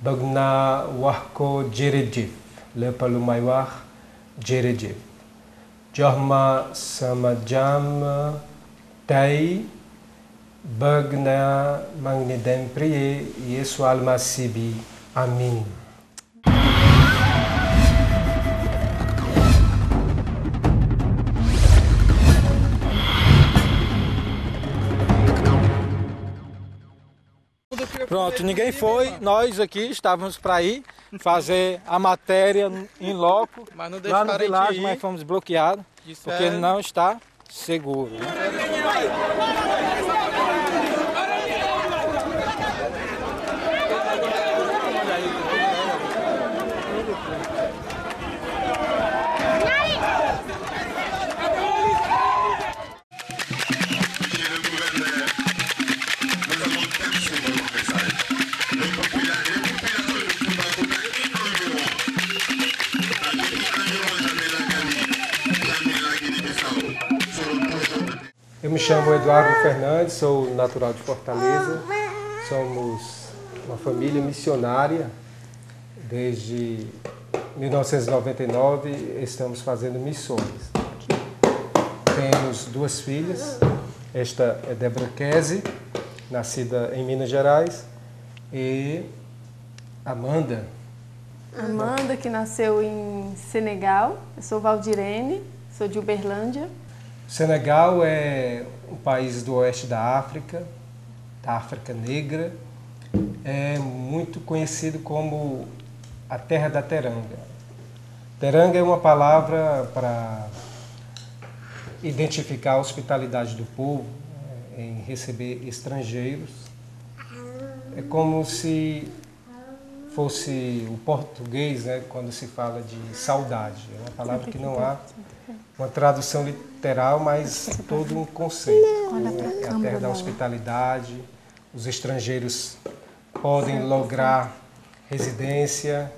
Bagna wahko Jerejef, lepalumaiwah Jerejef. Jorma samajam tai bagna magnidem priye Yesu almasibi. Amin. Pronto, ninguém foi, nós aqui estávamos para ir fazer a matéria em loco, mas não lá no vilarejo, ir. mas fomos bloqueados, porque não está seguro. Né? Eu me chamo Eduardo Fernandes, sou natural de Fortaleza. Somos uma família missionária. Desde 1999 estamos fazendo missões. Temos duas filhas. Esta é Débora Kese, nascida em Minas Gerais, e Amanda. Amanda, que nasceu em Senegal. Eu sou Valdirene, sou de Uberlândia. Senegal é um país do oeste da África Negra. É muito conhecido como a terra da teranga. Teranga é uma palavra para identificar a hospitalidade do povo, em receber estrangeiros. É como se fosse o português, né, quando se fala de saudade. É uma palavra que não há uma tradução literal, mas todo um conceito. É a terra da hospitalidade, os estrangeiros podem lograr residência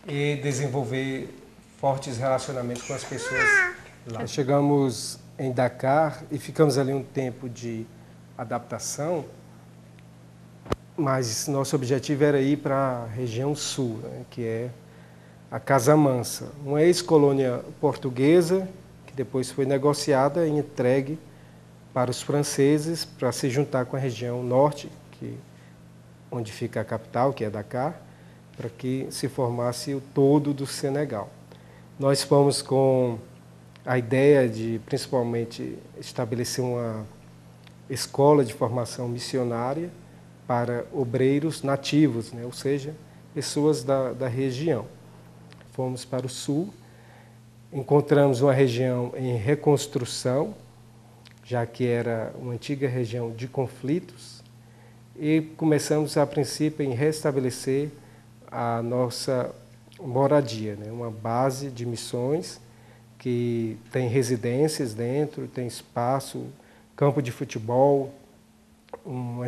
e desenvolver fortes relacionamentos com as pessoas lá. Chegamos em Dakar e ficamos ali um tempo de adaptação, mas nosso objetivo era ir para a região sul, né, que é a Casamansa, uma ex-colônia portuguesa que depois foi negociada e entregue para os franceses para se juntar com a região norte, onde fica a capital, que é Dakar, para que se formasse o todo do Senegal. Nós fomos com a ideia de, principalmente, estabelecer uma escola de formação missionária para obreiros nativos, né? Ou seja, pessoas da região. Fomos para o sul, encontramos uma região em reconstrução, já que era uma antiga região de conflitos, e começamos, a princípio, em restabelecer a nossa moradia, né? Uma base de missões que tem residências dentro, tem espaço, campo de futebol, uma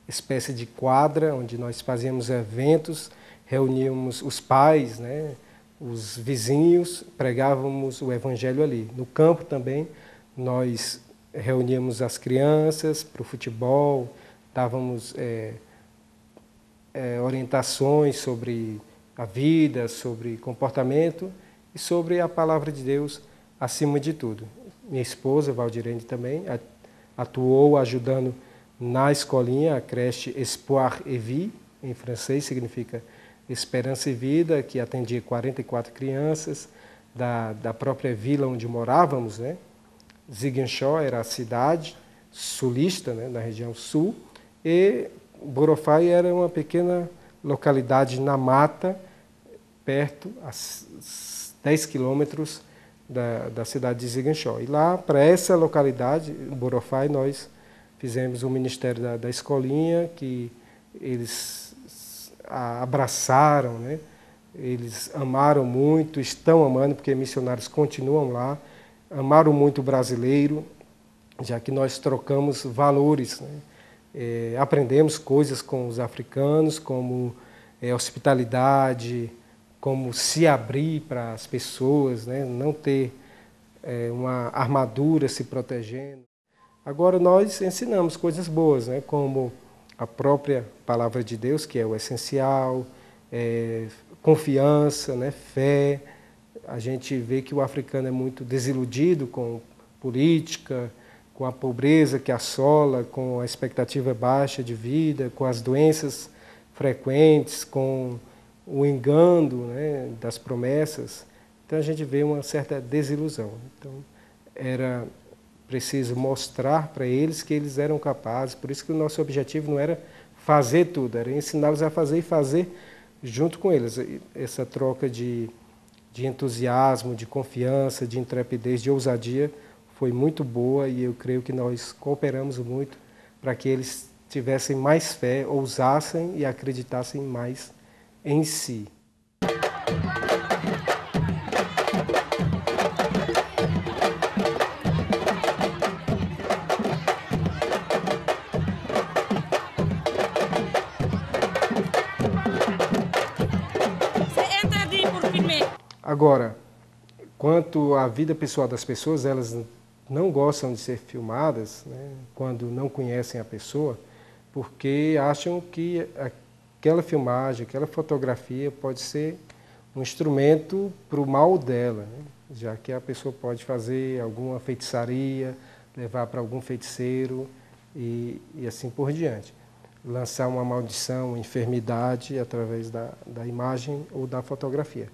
espécie de quadra onde nós fazíamos eventos, reuníamos os pais, né, os vizinhos, pregávamos o evangelho ali. No campo também nós reuníamos as crianças para o futebol, dávamos orientações sobre a vida, sobre comportamento e sobre a palavra de Deus acima de tudo. Minha esposa, Valdirene, também atuou ajudando na escolinha, a creche Espoir et Vie, em francês significa Esperança e Vida, que atendia 44 crianças da própria vila onde morávamos, né? Ziguinchor era a cidade sulista, né, na região sul, e Borofai era uma pequena localidade na mata, perto, a 10 quilômetros da cidade de Ziguinchor. E lá, para essa localidade, Borofai, nós fizemos o ministério da escolinha, que eles abraçaram, né? Eles amaram muito, estão amando, porque missionários continuam lá, amaram muito o brasileiro, já que nós trocamos valores, né? Aprendemos coisas com os africanos, como hospitalidade, como se abrir para as pessoas, né? Não ter uma armadura se protegendo. Agora nós ensinamos coisas boas, né? Como a própria palavra de Deus, que é o essencial, confiança, né, fé. A gente vê que o africano é muito desiludido com política, com a pobreza que assola, com a expectativa baixa de vida, com as doenças frequentes, com o engano, né, das promessas. Então a gente vê uma certa desilusão. Então era preciso mostrar para eles que eles eram capazes. Por isso que o nosso objetivo não era fazer tudo, era ensiná-los a fazer e fazer junto com eles. Essa troca de entusiasmo, de confiança, de intrepidez, de ousadia foi muito boa, e eu creio que nós cooperamos muito para que eles tivessem mais fé, ousassem e acreditassem mais em si. Agora, quanto à vida pessoal das pessoas, elas não gostam de ser filmadas, né, quando não conhecem a pessoa, porque acham que aquela filmagem, aquela fotografia pode ser um instrumento para o mal dela, né, já que a pessoa pode fazer alguma feitiçaria, levar para algum feiticeiro e assim por diante. Lançar uma maldição, uma enfermidade através da imagem ou da fotografia.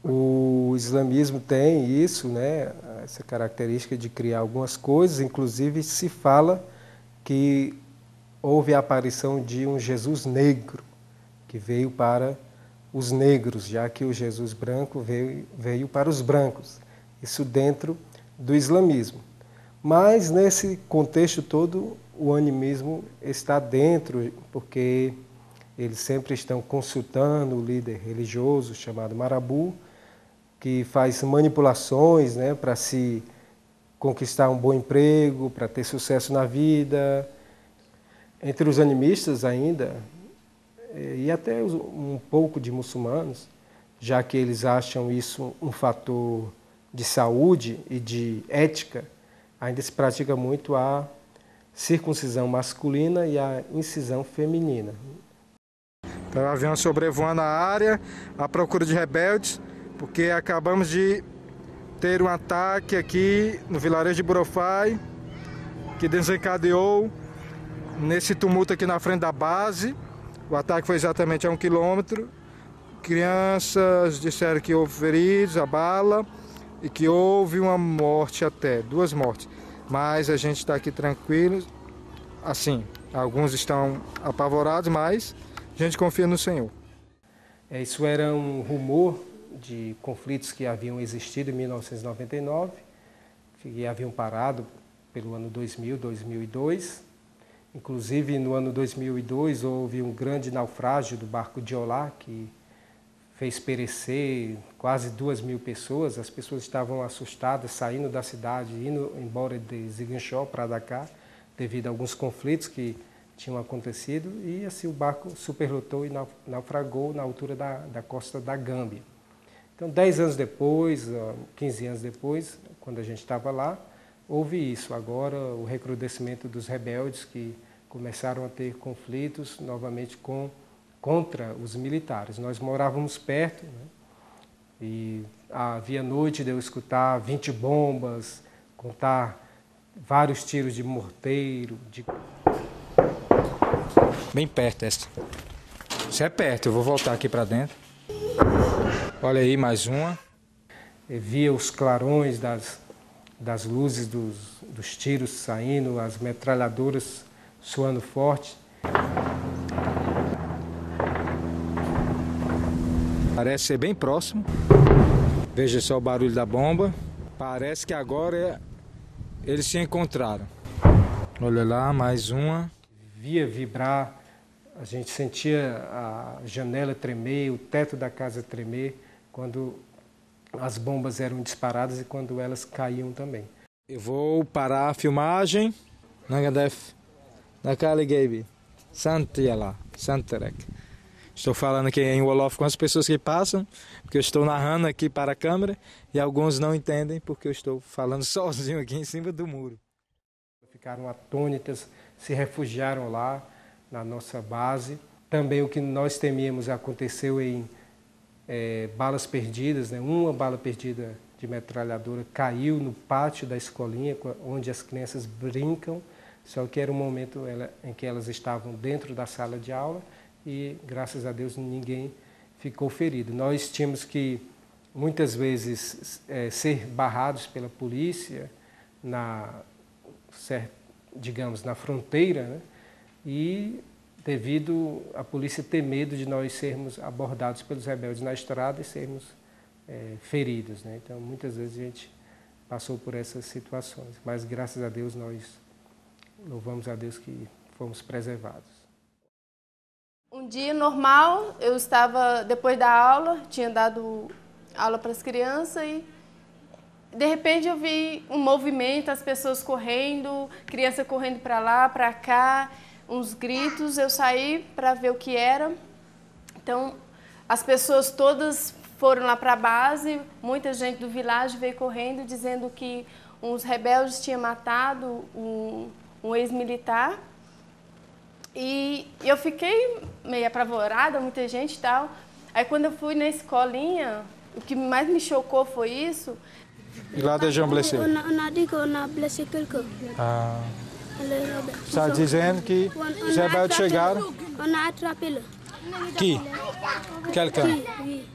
O islamismo tem isso, né, essa característica de criar algumas coisas, inclusive se fala que houve a aparição de um Jesus negro, que veio para os negros, já que o Jesus branco veio para os brancos. Isso dentro do islamismo. Mas nesse contexto todo, o animismo está dentro, porque eles sempre estão consultando o líder religioso chamado Marabu, que faz manipulações, né, para se conquistar um bom emprego, para ter sucesso na vida. Entre os animistas ainda, e até um pouco de muçulmanos, já que eles acham isso um fator de saúde e de ética, ainda se pratica muito a circuncisão masculina e a incisão feminina. Então, o avião sobrevoando a área, à procura de rebeldes, porque acabamos de ter um ataque aqui no vilarejo de Burofai, que desencadeou nesse tumulto aqui na frente da base. O ataque foi exatamente a 1 quilômetro. Crianças disseram que houve feridos, a bala, e que houve uma morte até, 2 mortes. Mas a gente está aqui tranquilo, assim, alguns estão apavorados, mas a gente confia no Senhor. Isso era um rumor de conflitos que haviam existido em 1999, que haviam parado pelo ano 2000, 2002. Inclusive, no ano 2002, houve um grande naufrágio do barco Diolá, que fez perecer quase 2.000 pessoas. As pessoas estavam assustadas, saindo da cidade, indo embora de Ziguinchor para Dakar, devido a alguns conflitos que tinham acontecido. E assim o barco superlotou e naufragou na altura da costa da Gâmbia. Então, 10 anos depois, 15 anos depois, quando a gente estava lá, houve isso. Agora, o recrudescimento dos rebeldes que começaram a ter conflitos novamente contra os militares. Nós morávamos perto, né? E havia noite de eu escutar 20 bombas, contar vários tiros de morteiro. Bem perto essa. Isso é perto, eu vou voltar aqui para dentro. Olha aí, mais uma. Eu via os clarões das luzes dos tiros saindo, as metralhadoras soando forte. Parece ser bem próximo. Veja só o barulho da bomba. Parece que agora eles se encontraram. Olha lá, mais uma. Via vibrar, a gente sentia a janela tremer, o teto da casa tremer, quando as bombas eram disparadas e quando elas caíam também. Eu vou parar a filmagem. Nangadef, Nakali Gabi, Santiala, Santarek. Estou falando aqui em Wolof com as pessoas que passam, porque eu estou narrando aqui para a câmera e alguns não entendem porque eu estou falando sozinho aqui em cima do muro. Ficaram atônitas, se refugiaram lá. na nossa base. Também o que nós temíamos aconteceu em balas perdidas, né? Uma bala perdida de metralhadora caiu no pátio da escolinha, onde as crianças brincam, só que era um momento em que elas estavam dentro da sala de aula e, graças a Deus, ninguém ficou ferido. Nós tínhamos que, muitas vezes, ser barrados pela polícia, digamos, na fronteira, né? E devido à polícia ter medo de nós sermos abordados pelos rebeldes na estrada e sermos feridos, né? Então, muitas vezes a gente passou por essas situações, mas graças a Deus nós louvamos a Deus que fomos preservados. Um dia normal, eu estava, depois da aula, tinha dado aula para as crianças e de repente eu vi um movimento, as pessoas correndo, criança correndo para lá, para cá, uns gritos, eu saí para ver o que era. Então, as pessoas todas foram lá para a base, muita gente do vilarejo veio correndo dizendo que uns rebeldes tinham matado um ex-militar. E eu fiquei meio apavorada, muita gente e tal. Aí quando eu fui na escolinha, o que mais me chocou foi isso. E lá des gens blessés? On a dit qu'on a blessé quelqu'un. Ah. Está dizendo que os rebeldes chegaram. On a attrapé le. Que? Quelqu'un. Oui.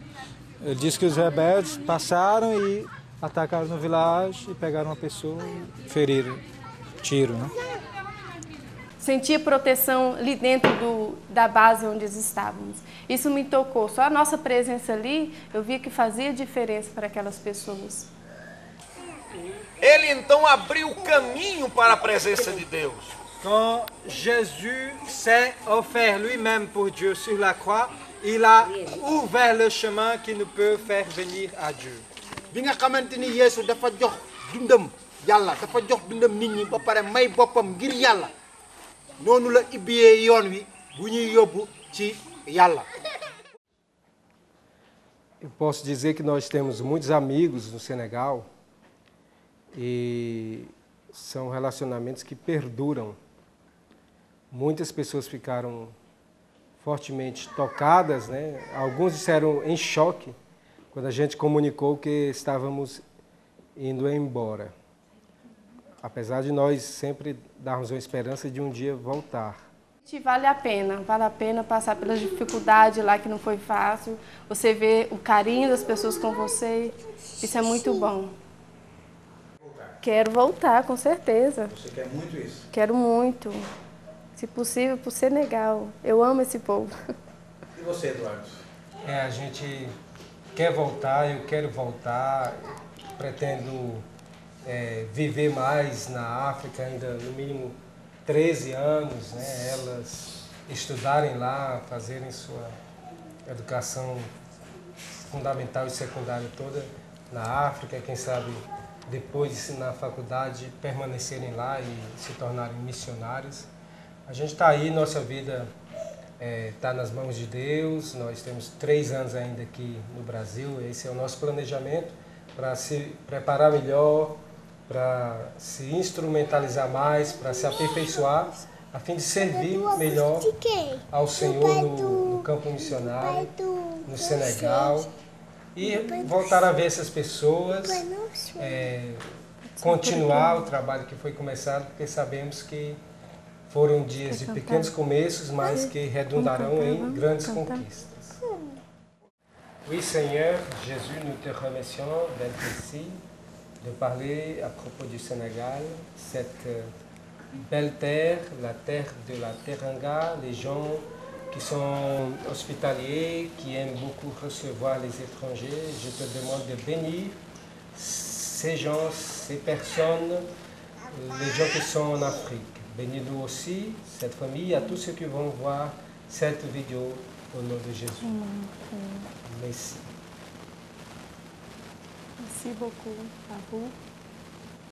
Ele disse que os rebeldes passaram e atacaram no vilarejo e pegaram uma pessoa e feriram. Tiro, né? Sentia proteção ali dentro da base onde estávamos. Isso me tocou. Só a nossa presença ali, eu via que fazia diferença para aquelas pessoas. Ele então abriu o caminho para a presença de Deus. Quand Jésus s'est offert lui-même pour Dieu sur la croix, il a ouvert le chemin qui nous peut faire venir à Dieu. Bi nga xamante ni Yeesu dafa jox dundam yàlla dafa jox dundam nit ñi ba pare may boppam ngir yàlla noonu la ibbiyee yoon wi bu ñuy yóbbu ci yàlla. Eu posso dizer que nós temos muitos amigos no Senegal e são relacionamentos que perduram. Muitas pessoas ficaram fortemente tocadas, né? Alguns disseram em choque quando a gente comunicou que estávamos indo embora. Apesar de nós sempre darmos uma esperança de um dia voltar. Vale a pena passar pelas dificuldades lá que não foi fácil. Você vê o carinho das pessoas com você, isso é muito bom. Quero voltar, com certeza. Você quer muito isso? Quero muito. Se possível, para o Senegal. Eu amo esse povo. E você, Eduardo? A gente quer voltar, eu quero voltar, pretendo viver mais na África, ainda no mínimo 13 anos, né? Elas estudarem lá, fazerem sua educação fundamental e secundária toda na África, quem sabe depois na faculdade permanecerem lá e se tornarem missionários. A gente está aí, nossa vida está nas mãos de Deus, nós temos 3 anos ainda aqui no Brasil, esse é o nosso planejamento para se preparar melhor, para se instrumentalizar mais, para se aperfeiçoar, a fim de servir melhor ao Senhor no campo missionário, no Senegal, e voltar a ver essas pessoas, continuar o trabalho que foi começado, porque sabemos que foram dias de pequenos começos, mas que redundarão em grandes conquistas. Oui, Seigneur, Jésus, nous te remercions d'être ici, de parler à propos du Sénégal, cette belle terre, la terre de la Teranga, les gens qui sont hospitaliers, qui aiment beaucoup recevoir les étrangers. Je te demande de bénir ces gens, ces personnes, les gens qui sont en Afrique. Bénis-nous aussi, cette famille, à tous ceux qui vont voir cette vidéo au nom de Jésus. Merci. Merci beaucoup à vous.